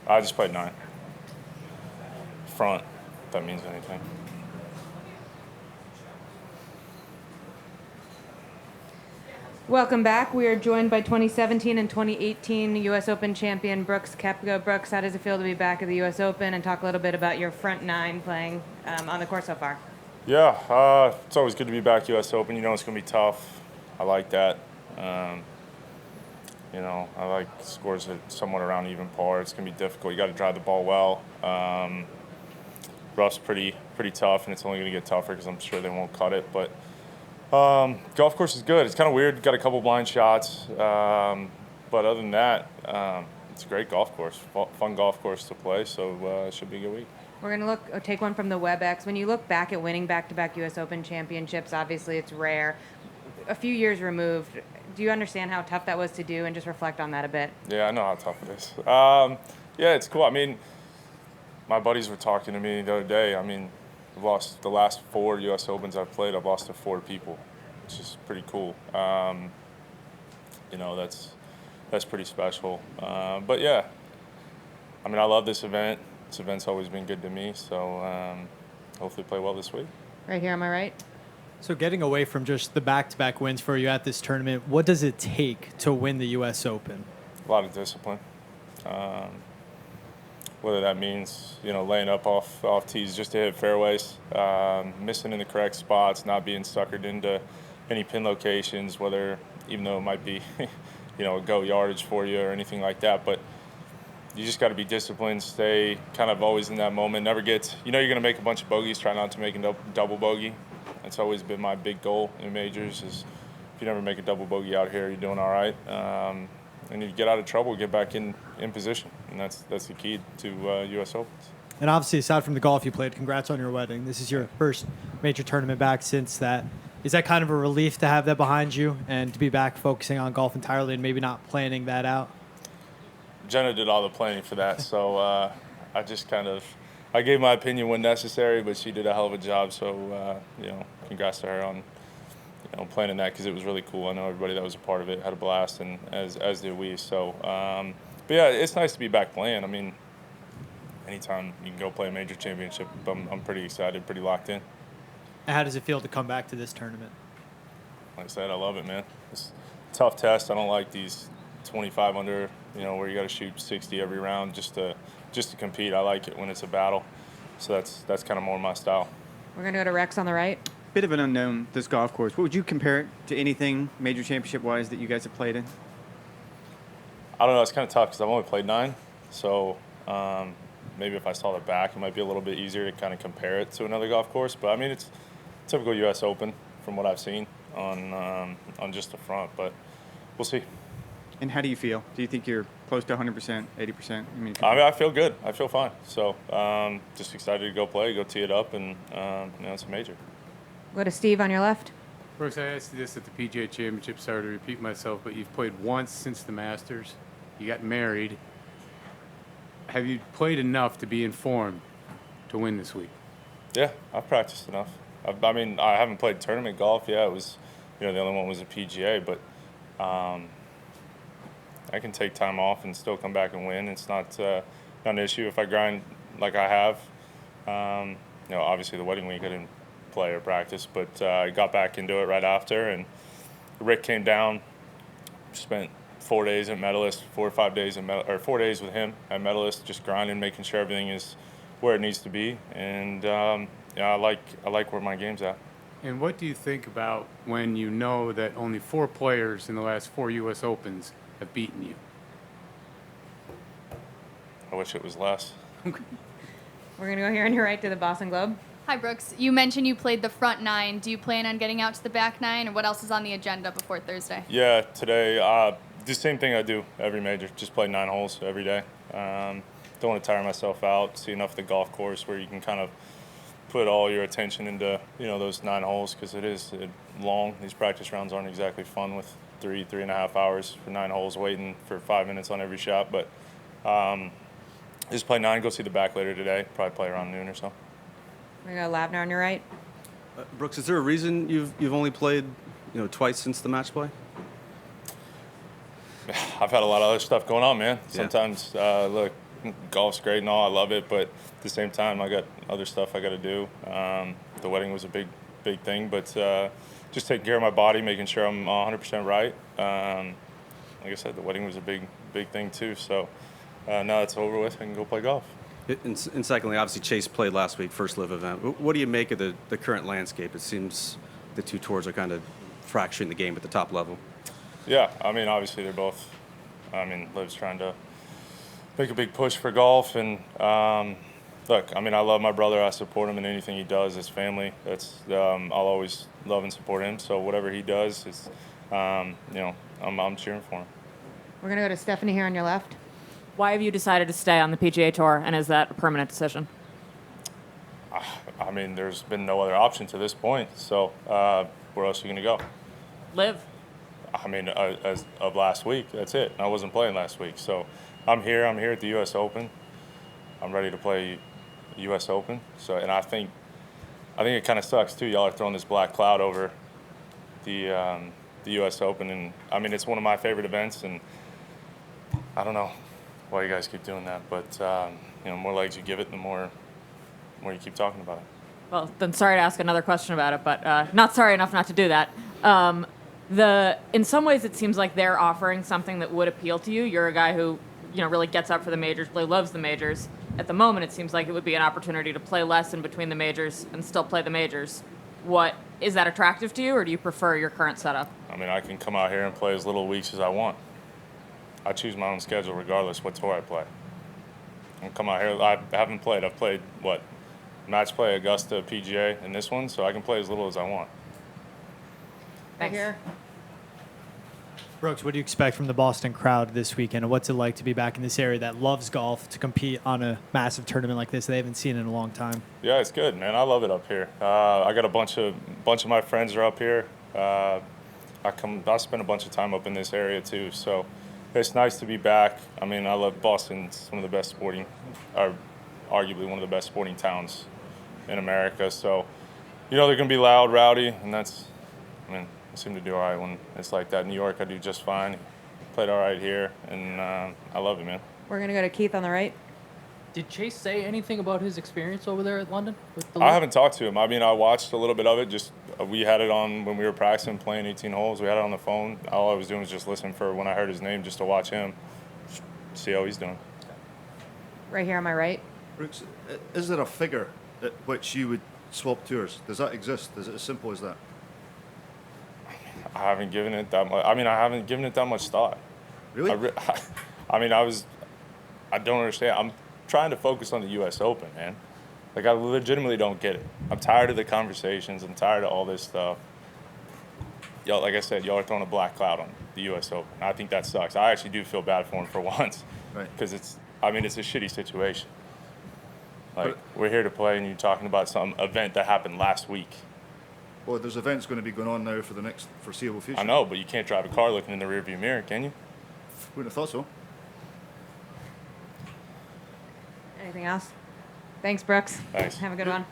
I just played 9. Front, if that means anything. Welcome back. We are joined by 2017 and 2018 U.S. Open champion Brooks Koepka. Brooks, how does it feel to be back at the U.S. Open, and talk a little bit about your front 9 playing on the course so far? Yeah, it's always good to be back U.S. Open. You know it's going to be tough. I like that. I like scores at somewhat around even par. It's going to be difficult. You got to drive the ball well. Rough's pretty tough, and it's only going to get tougher because I'm sure they won't cut it. But golf course is good. It's kind of weird. Got a couple blind shots. But other than that, it's a great golf course. Fun golf course to play, so it should be a good week. We're going to take one from the WebEx. When you look back at winning back-to-back U.S. Open championships, obviously it's rare. A few years removed, do you understand how tough that was to do, and just reflect on that a bit? Yeah, I know how tough it is. Yeah, it's cool. I mean, my buddies were talking to me the other day. I mean, I've lost the last 4 U.S. Opens I've played. I've lost to 4 people, which is pretty cool. That's pretty special. But yeah, I mean, I love this event. This event's always been good to me. So hopefully play well this week. Right here on my right. So getting away from just the back-to-back wins for you at this tournament, what does it take to win the U.S. Open? A lot of discipline. Whether that means, laying up off tees just to hit fairways, missing in the correct spots, not being suckered into any pin locations, even though it might be, a go yardage for you or anything like that. But you just got to be disciplined, stay kind of always in that moment. Never get, you're going to make a bunch of bogeys, try not to make a double bogey. That's always been my big goal in majors is if you never make a double bogey out here, you're doing all right. And you get out of trouble, get back in position. And that's the key to U.S. Opens. And obviously, aside from the golf you played, congrats on your wedding. This is your first major tournament back since that. Is that kind of a relief to have that behind you and to be back focusing on golf entirely and maybe not planning that out? Jenna did all the planning for that, so I just I gave my opinion when necessary, but she did a hell of a job. So congrats to her on planning that, because it was really cool. I know everybody that was a part of it had a blast, and as did we. So, but yeah, it's nice to be back playing. I mean, anytime you can go play a major championship, I'm pretty excited, pretty locked in. And how does it feel to come back to this tournament? Like I said, I love it, man. It's a tough test. I don't like these 25 under, where you got to shoot 60 every round just to compete. I like it when it's a battle. So that's kind of more my style. We're going to go to Rex on the right. Bit of an unknown, this golf course. What would you compare it to anything major championship-wise that you guys have played in? I don't know. It's kind of tough because I've only played 9. So maybe if I saw the back, it might be a little bit easier to kind of compare it to another golf course. But, I mean, it's typical U.S. Open from what I've seen on just the front. But we'll see. And how do you feel? Do you think you're close to 100%, 80%? I feel good. I feel fine. So just excited to go play, go tee it up, and it's a major. Go to Steve on your left. Brooks, I asked you this at the PGA Championship. Sorry to repeat myself, but you've played once since the Masters. You got married. Have you played enough to be informed to win this week? Yeah, I've practiced enough. I haven't played tournament golf. Yeah, it was, the only one was a PGA, but I can take time off and still come back and win. It's not an issue if I grind like I have. Obviously the wedding week I didn't play or practice, but I got back into it right after. And Rick came down, spent 4 days at Medalist, 4 or 5 days or 4 days with him at Medalist, just grinding, making sure everything is where it needs to be. And I like where my game's at. And what do you think about when you know that only 4 players in the last 4 U.S. Opens have beaten you? I wish it was less. We're going to go here on your right to the Boston Globe. Hi, Brooks. You mentioned you played the front 9. Do you plan on getting out to the back 9, or what else is on the agenda before Thursday? Yeah, today, the same thing I do every major, just play 9 holes every day. Don't want to tire myself out, see enough of the golf course where you can kind of put all your attention into, those 9 holes, because it is long. These practice rounds aren't exactly fun with 3.5 hours for 9 holes, waiting for 5 minutes on every shot. But just play 9, go see the back later today, probably play around noon or so. We're going to go Lavner on your right. Brooks, is there a reason you've only played twice since the match play? I've had a lot of other stuff going on, man. Sometimes, look, golf's great and all. I love it, but at the same time, I got other stuff I got to do. The wedding was a big thing, but just taking care of my body, making sure I'm 100% right. Like I said, the wedding was a big thing too. So now it's over with, I can go play golf. And secondly, obviously Chase played last week, first live event. What do you make of the current landscape? It seems the two tours are kind of fracturing the game at the top level. Yeah, I mean, obviously they're both. I mean, Liv's trying to make a big push for golf, and look, I mean, I love my brother. I support him in anything he does. His family. That's I'll always love and support him. So whatever he does, it's I'm cheering for him. We're gonna go to Stephanie here on your left. Why have you decided to stay on the PGA Tour, and is that a permanent decision? I mean, there's been no other option to this point. So where else are you gonna go? Live. I mean, as of last week, that's it. I wasn't playing last week, so I'm here at the U.S. Open. I'm ready to play U.S. Open. So, and I think it kind of sucks too. Y'all are throwing this black cloud over the U.S. Open, and I mean, it's one of my favorite events, and I don't know why you guys keep doing that, but more legs you give it, the more you keep talking about it. Well, then sorry to ask another question about it, but not sorry enough not to do that. In some ways, it seems like they're offering something that would appeal to you. You're a guy who, really gets up for the majors, really loves the majors. At the moment, it seems like it would be an opportunity to play less in between the majors and still play the majors. Is that attractive to you, or do you prefer your current setup? I mean, I can come out here and play as little weeks as I want. I choose my own schedule regardless what tour I play. I can come out here. I haven't played. I've played, match play, Augusta, PGA, and this one, so I can play as little as I want. Right here. Brooks, what do you expect from the Boston crowd this weekend, and what's it like to be back in this area that loves golf to compete on a massive tournament like this they haven't seen in a long time? Yeah, it's good, man. I love it up here. I got a bunch of my friends are up here. I spend a bunch of time up in this area too, so it's nice to be back. I mean, I love Boston. It's one of the best arguably one of the best sporting towns in America. So, they're going to be loud, rowdy, and I seem to do all right when it's like that. In New York, I do just fine. Played all right here, and I love it, man. We're gonna go to Keith on the right. Did Chase say anything about his experience over there at London? With the I haven't talked to him. I mean, I watched a little bit of it. Just we had it on when we were practicing, playing 18 holes. We had it on the phone. All I was doing was just listen for when I heard his name, just to watch him, see how he's doing. Right here on my right. Brooks, is there a figure at which you would swap tours? Does that exist? Is it as simple as that? I haven't given it that much. I mean, I haven't given it that much thought. Really? I don't understand. I'm trying to focus on the U.S. Open, man. Like, I legitimately don't get it. I'm tired of the conversations. I'm tired of all this stuff. Y'all, like I said, y'all are throwing a black cloud on the U.S. Open. I think that sucks. I actually do feel bad for him for once. Right. Because it's a shitty situation. Like, we're here to play, and you're talking about some event that happened last week. Well, there's events going to be going on now for the next foreseeable future. I know, but you can't drive a car looking in the rearview mirror, can you? Wouldn't have thought so. Anything else? Thanks, Brooks. Thanks. Have a good one.